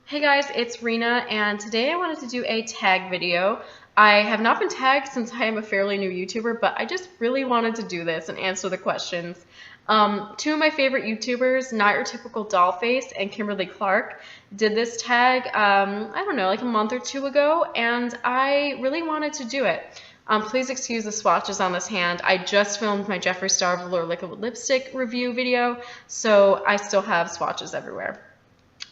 Hey guys, it's Rena, and today I wanted to do a tag video. I have not been tagged since I am a fairly new YouTuber, but I just really wanted to do this and answer the questions. Two of my favorite YouTubers, Not Your Typical Dollface and Kimberly Clark, did this tag, I don't know, like a month or two ago, and I really wanted to do it. Please excuse the swatches on this hand. I just filmed my Jeffree Star Velour Liquid Lipstick review video, so I still have swatches everywhere.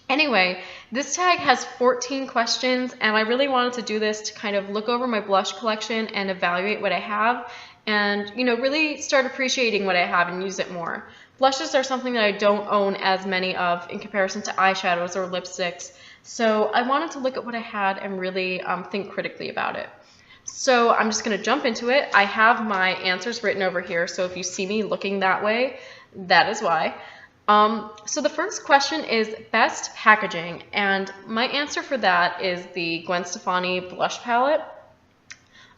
Anyway, this tag has 14 questions, and I really wanted to do this to kind of look over my blush collection and evaluate what I have and, really start appreciating what I have and use it more. Blushes are something that I don't own as many of in comparison to eyeshadows or lipsticks, so I wanted to look at what I had and really think critically about it. So I'm just going to jump into it. I have my answers written over here, so if you see me looking that way, that is why. So the first question is best packaging, and my answer for that is the Gwen Stefani blush palette.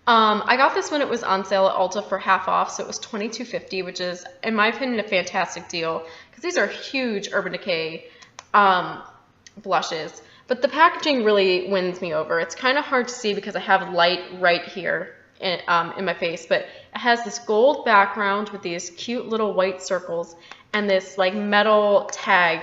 I got this when it was on sale at Ulta for half off, so it was $22.50, which is, in my opinion, a fantastic deal because these are huge Urban Decay blushes. But the packaging really wins me over. It's kind of hard to see because I have light right here in my face, but it has this gold background with these cute little white circles and this like metal tag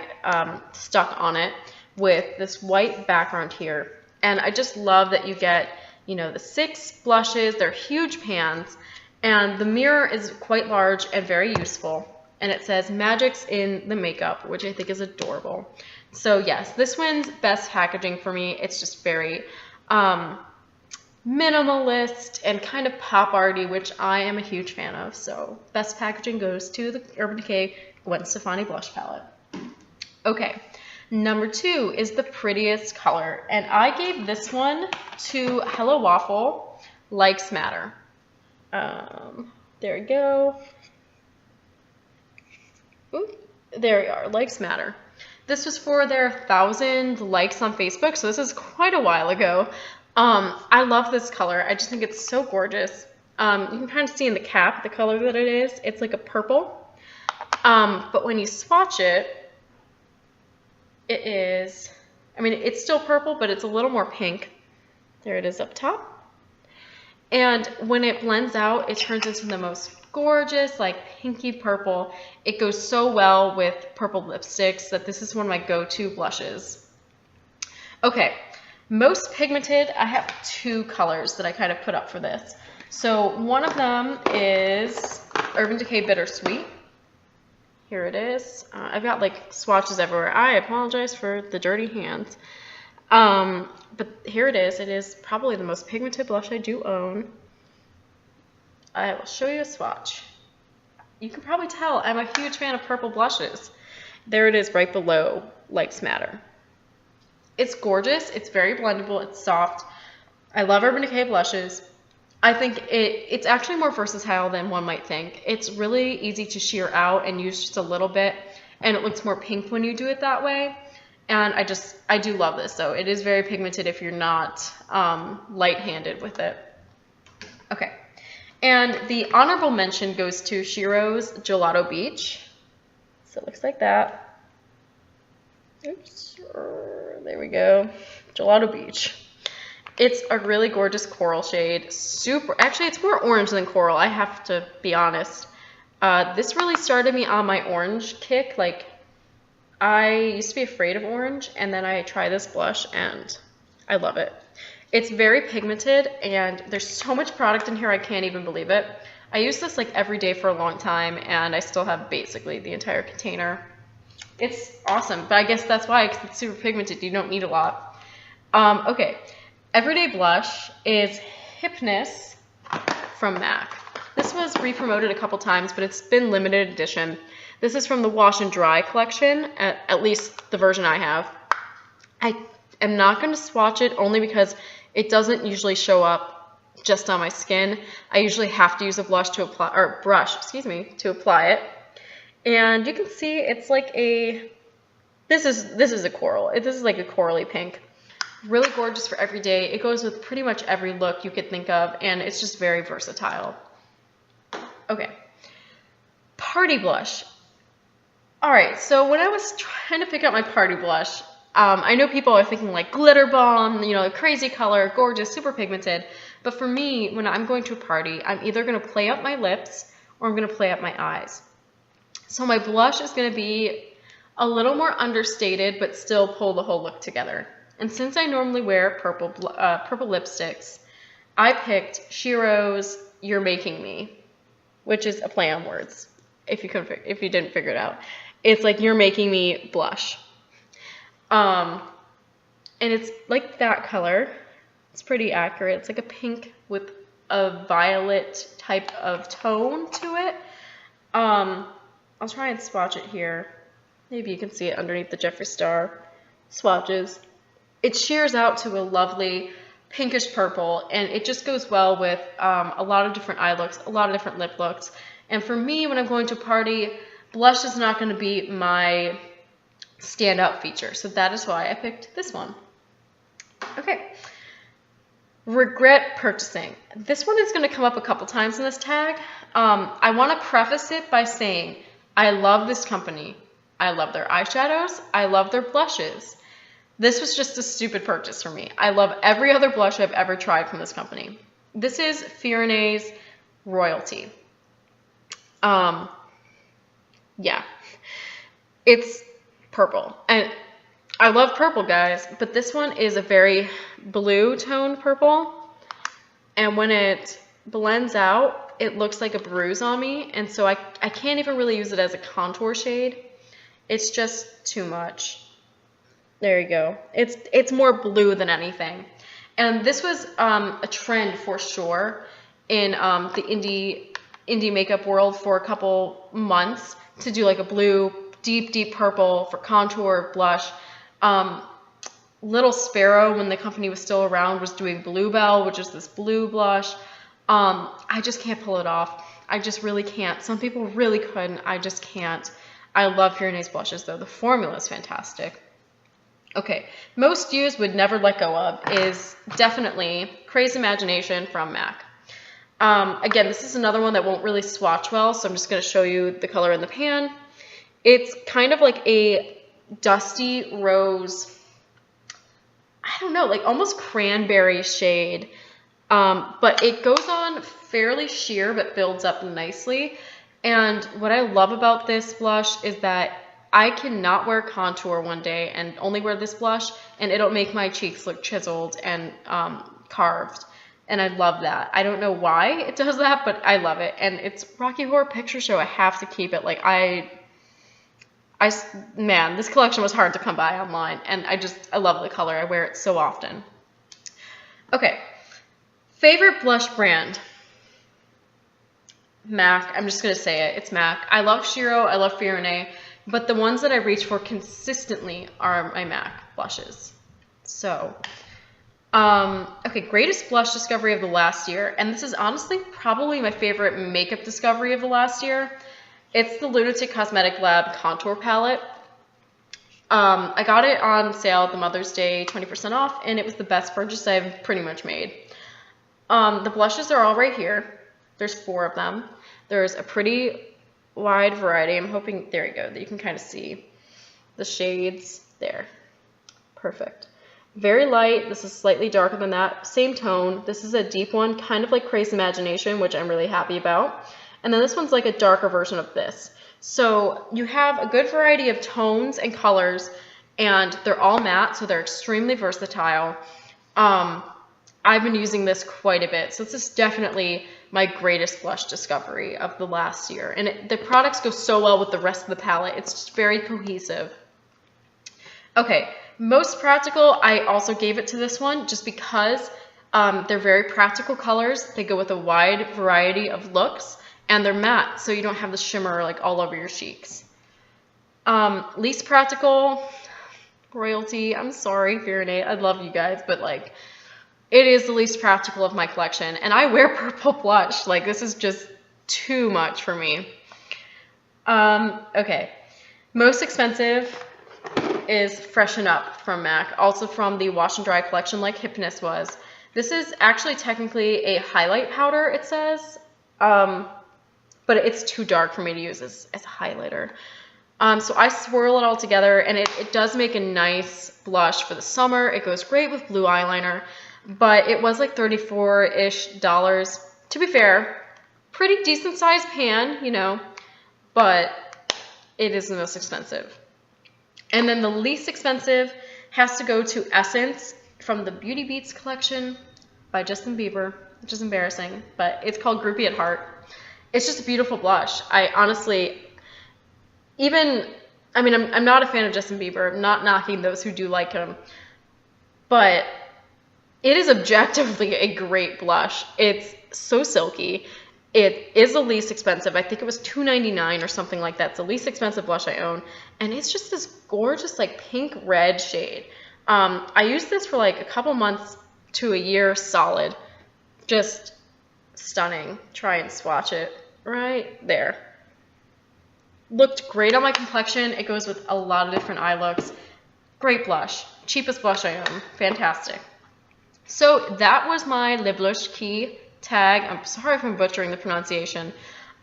stuck on it with this white background here. And I just love that you get, the 6 blushes. They're huge pans, and the mirror is quite large and very useful. And it says Magic's in the makeup, which I think is adorable. So yes, this wins best packaging for me. It's just very minimalist and kind of pop arty, which I am a huge fan of. So best packaging goes to the Urban Decay Gwen Stefani blush palette. Okay, number 2 is the prettiest color, and I gave this one to Hello Waffle, Likes Matter. There we go. Ooh, there we are, Likes Matter. This was for their 1,000 likes on Facebook, so this is quite a while ago. I love this color. I just think it's so gorgeous. You can kind of see in the cap the color that it is. It's like a purple. But when you swatch it, it is, it's still purple, but it's a little more pink. There it is up top. And when it blends out, it turns into the most gorgeous, like pinky purple. It goes so well with purple lipsticks that this is one of my go-to blushes. Okay, most pigmented, I have 2 colors that I kind of put up for this. So one of them is Urban Decay Bittersweet. Here it is. I've got like swatches everywhere. I apologize for the dirty hands. But here it is. It is probably the most pigmented blush I do own. I will show you a swatch. You can probably tell I'm a huge fan of purple blushes. There it is right below Likes Matter. It's gorgeous. It's very blendable. It's soft. I love Urban Decay blushes. I think it's actually more versatile than one might think. It's really easy to sheer out and use just a little bit, and it looks more pink when you do it that way. And I do love this. So it is very pigmented if you're not light-handed with it. Okay. And the honorable mention goes to Shiro's Gelato Beach. So it looks like that. Oops. There we go. Gelato Beach. It's a really gorgeous coral shade. Actually, it's more orange than coral, I have to be honest. This really started me on my orange kick. Like, I used to be afraid of orange, and then I tried this blush, and I love it. It's very pigmented, and there's so much product in here, I can't even believe it. I use this like every day for a long time, and I still have basically the entire container. It's awesome, but I guess that's why, because it's super pigmented. You don't need a lot. Okay. Everyday blush is Hypness from MAC. This was re-promoted a couple times, but it's been limited edition. This is from the Wash and Dry collection, at least the version I have. I am not going to swatch it only because it doesn't usually show up just on my skin. I usually have to use a brush to apply it. And you can see it's like this is a coral. This is like a corally pink. Really gorgeous for every day. It goes with pretty much every look you could think of, and it's just very versatile. Okay. Party blush. All right, so when I was trying to pick out my party blush, I know people are thinking like glitter bomb, you know, crazy color, gorgeous, super pigmented. But for me, when I'm going to a party, I'm either going to play up my lips or I'm going to play up my eyes. So my blush is going to be a little more understated, but still pull the whole look together. And since I normally wear purple lipsticks, I picked Shiro's You're Making Me, which is a play on words, if you didn't figure it out. It's like You're Making Me blush. And it's like that color. It's pretty accurate. It's like a pink with a violet type of tone to it. I'll try and swatch it here. Maybe you can see it underneath the Jeffree Star swatches. It shears out to a lovely pinkish purple, and it just goes well with a lot of different eye looks, a lot of different lip looks. And for me, when I'm going to a party, blush is not going to be my standout feature. So that is why I picked this one. Okay. Regret purchasing. This one is going to come up a couple times in this tag. I want to preface it by saying I love this company. I love their eyeshadows. I love their blushes. This was just a stupid purchase for me. I love every other blush I've ever tried from this company. This is Fiorne's Royalty. Yeah. It's purple. And I love purple, guys, but this one is a very blue tone purple. And when it blends out, it looks like a bruise on me. And so I can't even really use it as a contour shade. It's just too much. There you go. It's more blue than anything. And this was a trend for sure in the indie makeup world for a couple months to do like a blue, deep purple for contour, blush. Little Sparrow, when the company was still around, was doing Bluebell, which is this blue blush. I just can't pull it off. I just really can't. Some people really could, and I just can't. I love Fiorne's blushes, though. The formula is fantastic. Okay, most used would never let go of is definitely Crazy Imagination from MAC. Again, this is another one that won't really swatch well, so I'm just going to show you the color in the pan. It's kind of like a dusty rose, I don't know, like almost cranberry shade. But it goes on fairly sheer, but builds up nicely. And what I love about this blush is that I cannot wear contour one day and only wear this blush, and it'll make my cheeks look chiseled and carved. And I love that. I don't know why it does that, but I love it. And it's Rocky Horror Picture Show. I have to keep it. Like, man, this collection was hard to come by online, and I love the color. I wear it so often. Okay, favorite blush brand? MAC. I'm just going to say it. It's MAC. I love Shiro. I love Fiorne, but the ones that I reach for consistently are my MAC blushes. So, okay, greatest blush discovery of the last year, and this is honestly probably my favorite makeup discovery of the last year. It's the Lunatic Cosmetic Lab Contour Palette. I got it on sale at the Mother's Day 20% off, and it was the best purchase I've pretty much made. The blushes are all right here. There's 4 of them. There's a pretty wide variety. I'm hoping, there you go, that you can kind of see the shades there. Perfect. Very light. This is slightly darker than that. Same tone. This is a deep one, kind of like Crazy Imagination, which I'm really happy about. And then this one's like a darker version of this. So you have a good variety of tones and colors, and they're all matte, so they're extremely versatile. I've been using this quite a bit, so this is definitely my greatest blush discovery of the last year. And the products go so well with the rest of the palette. It's just very cohesive. Okay, most practical, I also gave it to this one just because they're very practical colors. They go with a wide variety of looks, and they're matte, so you don't have the shimmer like all over your cheeks. Least practical, Royalty. I'm sorry, Fiorne. I love you guys, but like, it is the least practical of my collection, and I wear purple blush. Like, this is just too much for me. Okay, most expensive is Freshen Up from MAC, also from the Wash and Dry collection like Hypnus was. This is actually technically a highlight powder, it says, but it's too dark for me to use as a highlighter. So I swirl it all together, and it does make a nice blush for the summer. It goes great with blue eyeliner, but it was like $34-ish. To be fair, pretty decent sized pan, you know, but it is the most expensive. And then the least expensive has to go to Essence from the Beauty Beats collection by Justin Bieber, which is embarrassing, but it's called Groupie at Heart. It's just a beautiful blush. I honestly, I'm not a fan of Justin Bieber. I'm not knocking those who do like him, but it is objectively a great blush. It's so silky. It is the least expensive. I think it was $2.99 or something like that. It's the least expensive blush I own, and it's just this gorgeous like pink red shade. I used this for like a couple months to a year solid. Just stunning. Try and swatch it right there. Looked great on my complexion. It goes with a lot of different eye looks. Great blush. Cheapest blush I own. Fantastic. So that was my Lip Blush Key tag. I'm sorry if I'm butchering the pronunciation.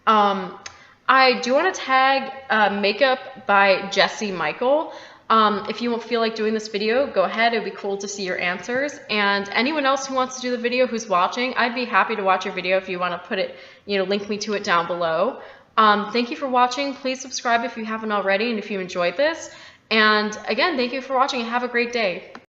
I do want to tag Makeup by Jessie Michael. If you feel like doing this video, go ahead. It would be cool to see your answers. And anyone else who wants to do the video who's watching, I'd be happy to watch your video if you want to put it, link me to it down below. Thank you for watching. Please subscribe if you haven't already and if you enjoyed this. And again, thank you for watching and have a great day.